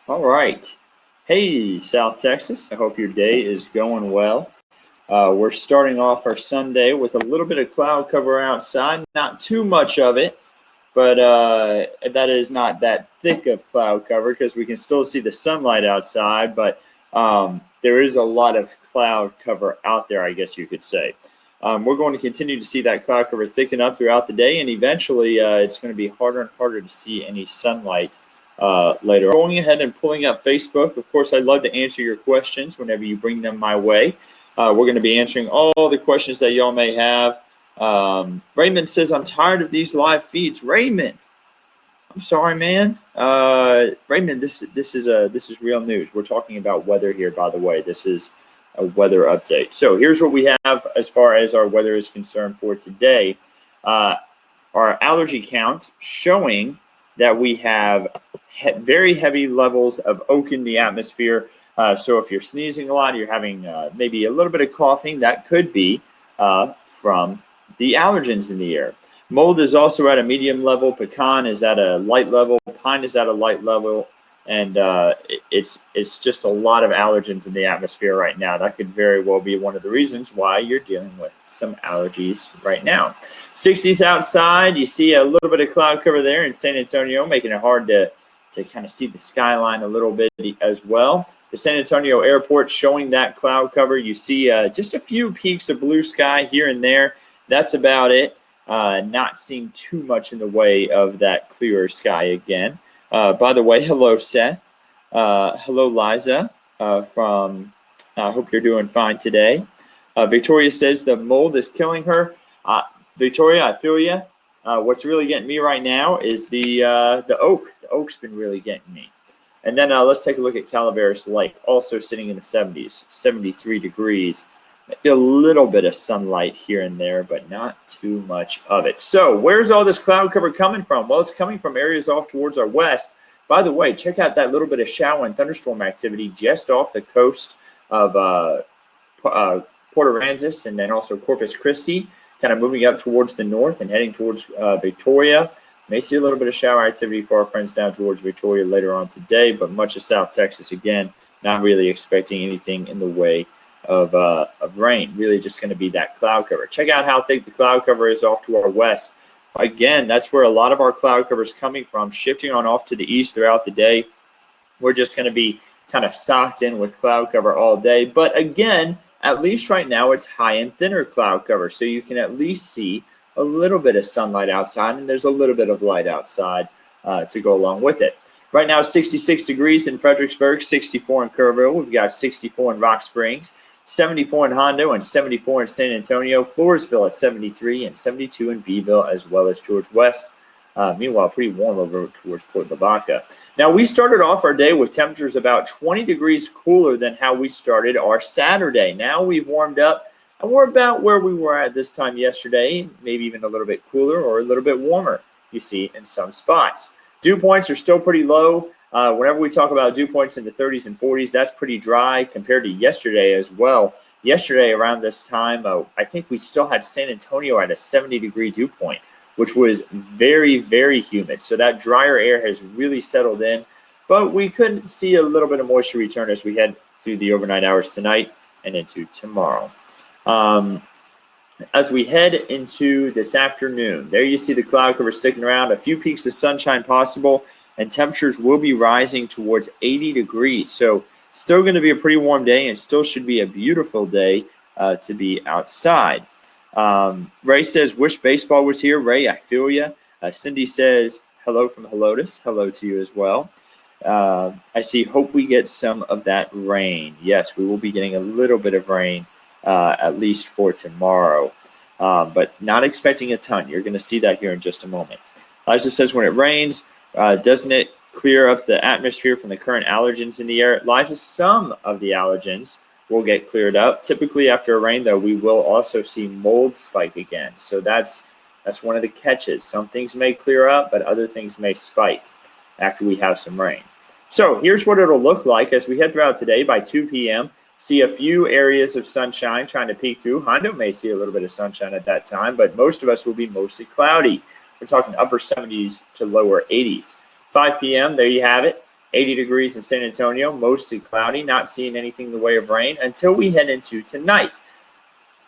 All right. Hey, South Texas. I hope your day is going well. We're starting off our Sunday with a little bit of cloud cover outside, not too much of it, but that is not that thick of cloud cover because we can still see the sunlight outside, but there is a lot of cloud cover out there, I guess you could say. We're going to continue to see that cloud cover thicken up throughout the day, and eventually it's going to be harder and harder to see any sunlight later. Going ahead and pulling up Facebook. Of course, I'd love to answer your questions whenever you bring them my way. We're going to be answering all the questions that y'all may have. Raymond says, I'm tired of these live feeds. Raymond, I'm sorry, man. Raymond, this is real news. We're talking about weather here, by the way. This is a weather update. So here's what we have as far as our weather is concerned for today. Our allergy count showing that we have very heavy levels of oak in the atmosphere. So if you're sneezing a lot, you're having maybe a little bit of coughing, that could be from the allergens in the air. Mold is also at a medium level. Pecan is at a light level. Pine is at a light level. And it's just a lot of allergens in the atmosphere right now. That could very well be one of the reasons why you're dealing with some allergies right now. 60s outside. You see a little bit of cloud cover there in San Antonio, making it hard to kind of see the skyline a little bit as well. The San Antonio airport showing that cloud cover. You see just a few peaks of blue sky here and there. That's about it. Not seeing too much in the way of that clearer sky again. By the way, hello, Seth. Hello, Liza. I hope you're doing fine today. Victoria says the mold is killing her. Victoria, I feel you. What's really getting me right now is the oak. The oak's been really getting me. And then let's take a look at Calaveras Lake, also sitting in the 70s, 73 degrees. A little bit of sunlight here and there, but not too much of it. So where's all this cloud cover coming from? Well, it's coming from areas off towards our west. By the way, check out that little bit of shower and thunderstorm activity just off the coast of Port Aransas and then also Corpus Christi, kind of moving up towards the north and heading towards Victoria. May see a little bit of shower activity for our friends down towards Victoria later on today, but much of South Texas, again, not really expecting anything in the way of rain. Really just going to be that cloud cover. Check out how thick the cloud cover is off to our west. Again, that's where a lot of our cloud cover is coming from, shifting on off to the east throughout the day. We're just going to be kind of socked in with cloud cover all day. But again, at least right now, it's high and thinner cloud cover, so you can at least see a little bit of sunlight outside, and there's a little bit of light outside to go along with it. Right now, 66 degrees in Fredericksburg, 64 in Kerrville. We've got 64 in Rock Springs, 74 in Hondo, and 74 in San Antonio. Floresville at 73 and 72 in Beeville, as well as George West. Meanwhile, pretty warm over towards Port Lavaca. Now, we started off our day with temperatures about 20 degrees cooler than how we started our Saturday. Now we've warmed up, and we're about where we were at this time yesterday, maybe even a little bit cooler or a little bit warmer, you see, in some spots. Dew points are still pretty low. Whenever we talk about dew points in the 30s and 40s, that's pretty dry compared to yesterday as well. Yesterday around this time, I think we still had San Antonio at a 70-degree dew point, which was very, very humid. So that drier air has really settled in. But we could see a little bit of moisture return as we head through the overnight hours tonight and into tomorrow. As we head into this afternoon, there you see the cloud cover sticking around, a few peaks of sunshine possible, and temperatures will be rising towards 80 degrees. So still going to be a pretty warm day and still should be a beautiful day to be outside. Ray says, wish baseball was here. Ray, I feel you. Cindy says, hello from Helotus. Hello to you as well. I see, hope we get some of that rain. Yes, we will be getting a little bit of rain, at least for tomorrow, but not expecting a ton. You're going to see that here in just a moment. Liza says, when it rains, doesn't it clear up the atmosphere from the current allergens in the air? Liza, some of the allergens will get cleared up. Typically after a rain, though, we will also see mold spike again. So that's one of the catches. Some things may clear up, but other things may spike after we have some rain. So here's what it'll look like as we head throughout today. By 2 p.m., see a few areas of sunshine trying to peek through. Hondo may see a little bit of sunshine at that time, but most of us will be mostly cloudy. We're talking upper 70s to lower 80s. 5 p.m., there you have it. 80 degrees in San Antonio, mostly cloudy, not seeing anything in the way of rain until we head into tonight.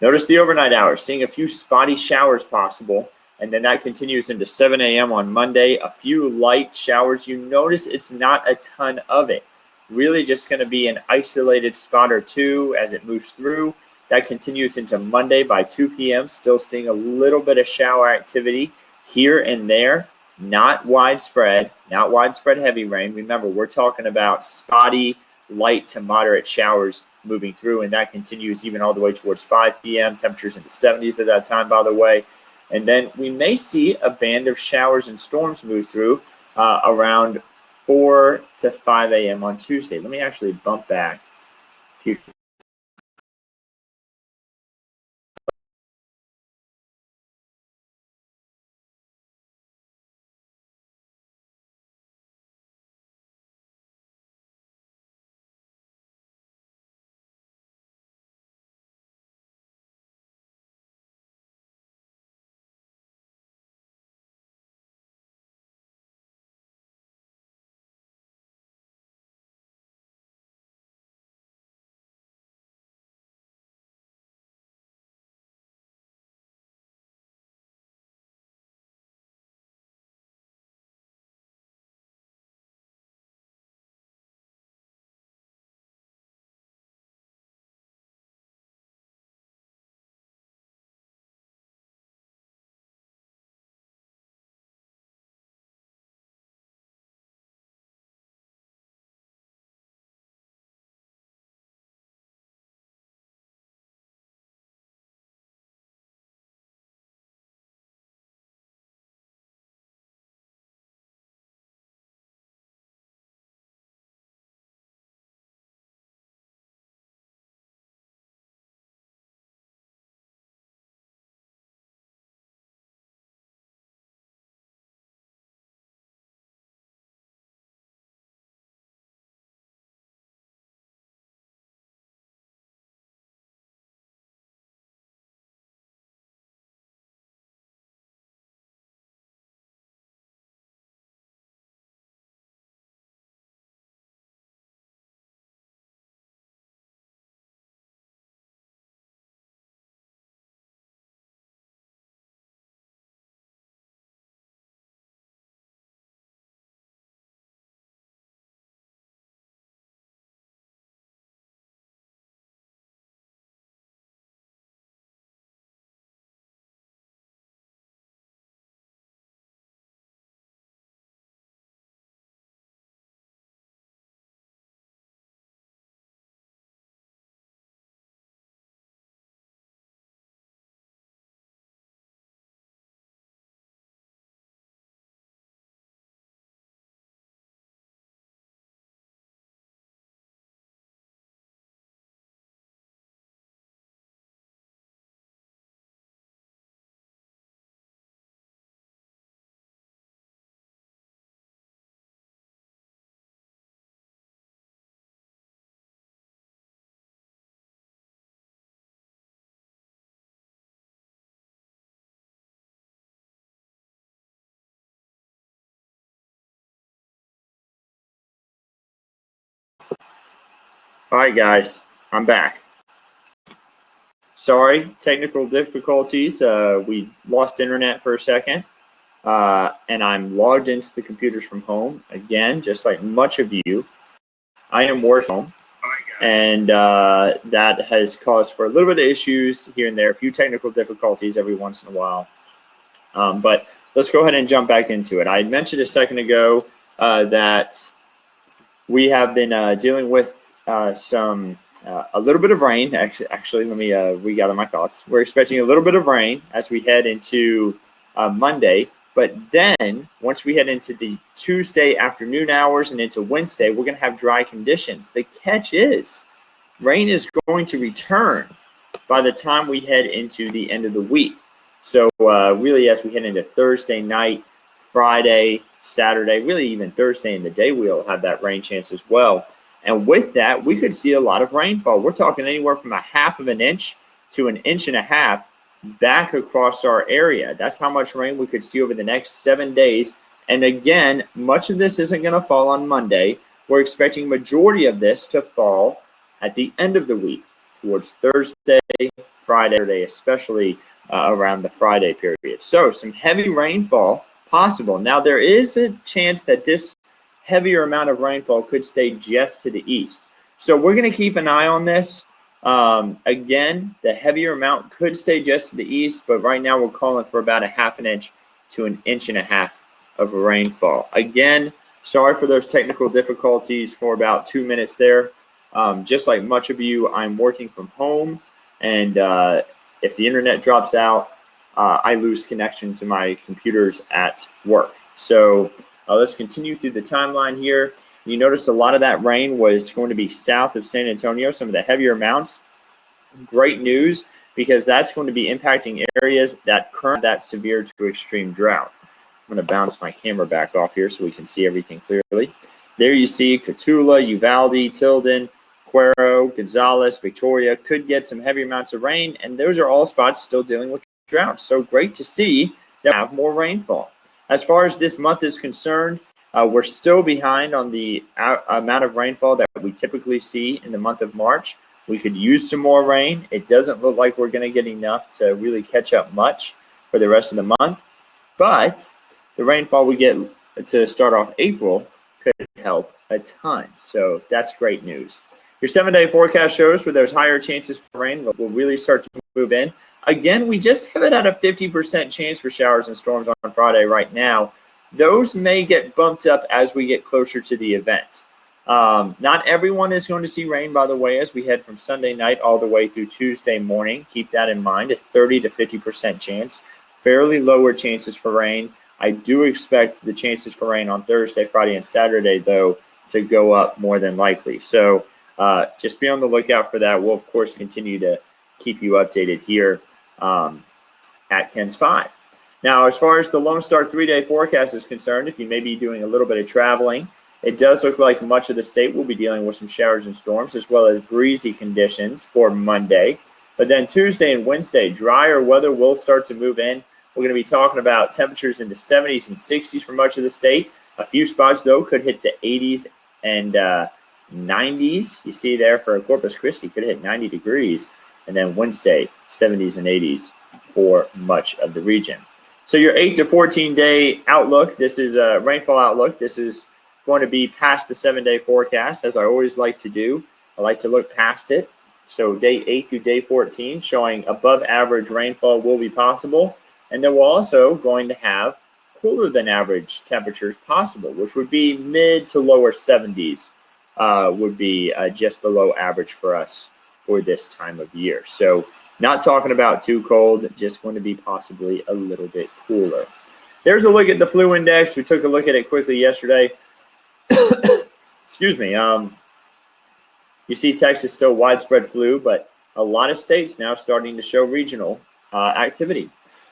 Notice the overnight hours, seeing a few spotty showers possible, and then that continues into 7 a.m. on Monday, a few light showers. You notice it's not a ton of it. Really just going to be an isolated spot or two as it moves through. That continues into Monday by 2 p.m., still seeing a little bit of shower activity here and there. Not widespread heavy rain. Remember, we're talking about spotty, light to moderate showers moving through, and that continues even all the way towards 5 p.m. Temperatures in the 70s at that time, by the way. And then we may see a band of showers and storms move through around 4 to 5 a.m. on Tuesday. Let me actually bump back. All right, guys, I'm back. Sorry, technical difficulties. We lost internet for a second, and I'm logged into the computers from home. Again, just like much of you, I am working home, and that has caused for a little bit of issues here and there, a few technical difficulties every once in a while. But let's go ahead and jump back into it. I had mentioned a second ago that we have been dealing with a little bit of rain. Actually, let me regather my thoughts. We're expecting a little bit of rain as we head into Monday. But then, once we head into the Tuesday afternoon hours and into Wednesday, we're going to have dry conditions. The catch is, rain is going to return by the time we head into the end of the week. So really, as we head into Thursday night, Friday, Saturday, really even Thursday in the day, we'll have that rain chance as well. And with that, we could see a lot of rainfall. We're talking anywhere from 1/2 of an inch to 1.5 inches back across our area. That's how much rain we could see over the next 7 days. And again, much of this isn't going to fall on Monday. we're expecting majority of this to fall at the end of the week, towards Thursday, Friday, Saturday, especially around the Friday period. So some heavy rainfall possible. Now there is a chance that this heavier amount of rainfall could stay just to the east. So we're going to keep an eye on this. Again, the heavier amount could stay just to the east, but right now we're calling for about a ½ inch to an 1.5 inches of rainfall. Again, sorry for those technical difficulties for about 2 minutes there. Just like much of you, I'm working from home, and if the internet drops out, I lose connection to my computers at work. So let's continue through the timeline here. You noticed a lot of that rain was going to be south of San Antonio, some of the heavier amounts. Great news, because that's going to be impacting areas that current that severe to extreme drought. I'm going to bounce my camera back off here so we can see everything clearly. There you see Cotulla, Uvalde, Tilden, Cuero, Gonzales, Victoria could get some heavy amounts of rain, and those are all spots still dealing with drought. So great to see that we have more rainfall. As far as this month is concerned, we're still behind on the amount of rainfall that we typically see in the month of March. We could use some more rain. It doesn't look like we're going to get enough to really catch up much for the rest of the month, but the rainfall we get to start off April could help a ton. So that's great news. Your 7-day forecast shows where there's higher chances for rain will really start to move in. Again, we just have it at a 50% chance for showers and storms on Friday right now. Those may get bumped up as we get closer to the event. Not everyone is going to see rain, by the way, as we head from Sunday night all the way through Tuesday morning. Keep that in mind, a 30 to 50% chance. Fairly lower chances for rain. I do expect the chances for rain on Thursday, Friday, and Saturday, though, to go up more than likely. So just be on the lookout for that. We'll, of course, continue to keep you updated here at KENS 5. Now, as far as the Lone Star 3-day forecast is concerned, if you may be doing a little bit of traveling, it does look like much of the state will be dealing with some showers and storms, as well as breezy conditions for Monday. But then Tuesday and Wednesday, drier weather will start to move in. We're going to be talking about temperatures in the 70s and 60s for much of the state. A few spots, though, could hit the 80s and 90s. You see there for Corpus Christi, could hit 90 degrees. And then Wednesday, 70s and 80s for much of the region. So your 8 to 14-day outlook, this is a rainfall outlook. This is going to be past the 7-day forecast, as I always like to do. I like to look past it. So day 8 through day 14 showing above average rainfall will be possible. And then we're also going to have cooler than average temperatures possible, which would be mid to lower 70s would be just below average for us for this time of year. So not talking about too cold, just going to be possibly a little bit cooler. There's a look at the flu index. We took a look at it quickly yesterday. Excuse me. You see Texas still widespread flu, but a lot of states now starting to show regional activity.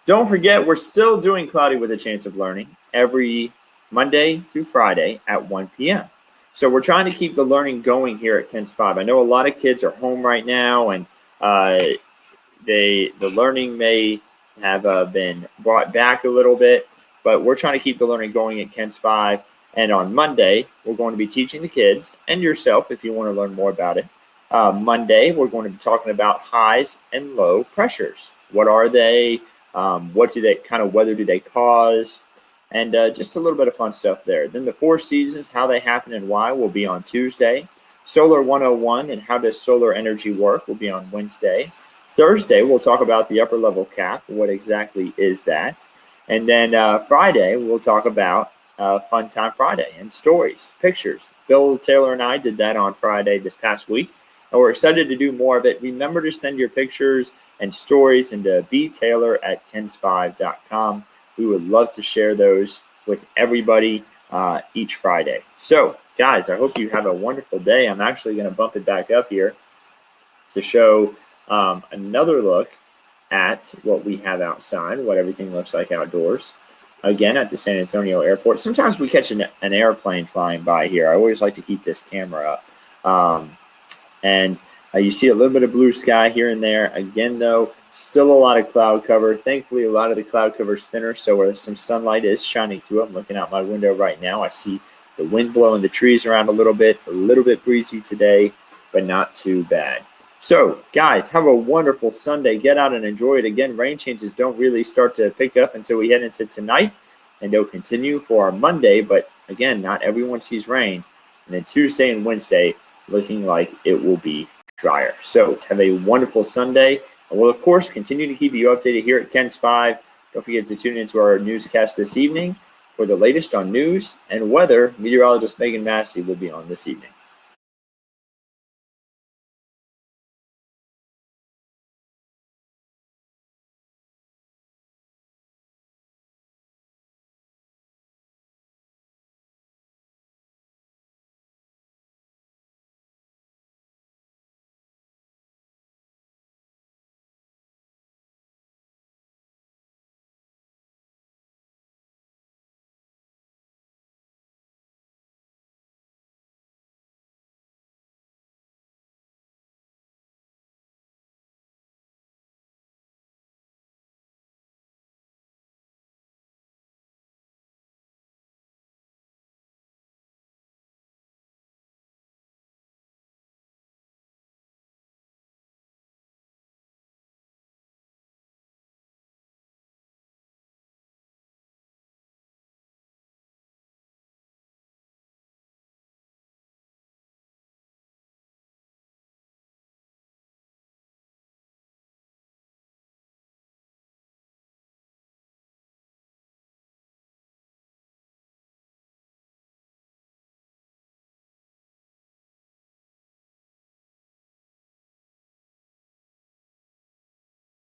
Don't forget, we're still doing Cloudy with a Chance of Learning every Monday through Friday at 1 p.m. So we're trying to keep the learning going here at KENS 5. I know a lot of kids are home right now, and the learning may have been brought back a little bit, but we're trying to keep the learning going at KENS 5. And on Monday, we're going to be teaching the kids and yourself if you want to learn more about it. Monday, we're going to be talking about highs and low pressures. What are they? What do they kind of weather do they cause? And just a little bit of fun stuff there. Then the 4 seasons, how they happen and why, will be on Tuesday. Solar 101 and how does solar energy work will be on Wednesday. Thursday, we'll talk about the upper level cap. What exactly is that? And then Friday, we'll talk about Fun Time Friday and stories, pictures. Bill Taylor and I did that on Friday this past week, and we're excited to do more of it. Remember to send your pictures and stories into btaylor@kens5.com. We would love to share those with everybody each Friday. So, guys, I hope you have a wonderful day. I'm actually going to bump it back up here to show another look at what we have outside, what everything looks like outdoors. Again, at the San Antonio airport. Sometimes we catch an airplane flying by here. I always like to keep this camera up. And you see a little bit of blue sky here and there. Again, though, still a lot of cloud cover. Thankfully, a lot of the cloud cover is thinner, so where some sunlight is shining through. I'm looking out my window right now. I see The wind blowing the trees around a little bit breezy today, but not too bad. So, guys, have a wonderful Sunday. Get out and enjoy it. Again, rain chances don't really start to pick up until we head into tonight, and they'll continue for our Monday. But again, not everyone sees rain. And then Tuesday and Wednesday looking like it will be drier. So, have a wonderful Sunday. And we'll, of course, continue to keep you updated here at Ken's 5. Don't forget to tune into our newscast this evening for the latest on news and weather. Meteorologist Megan Massey will be on this evening.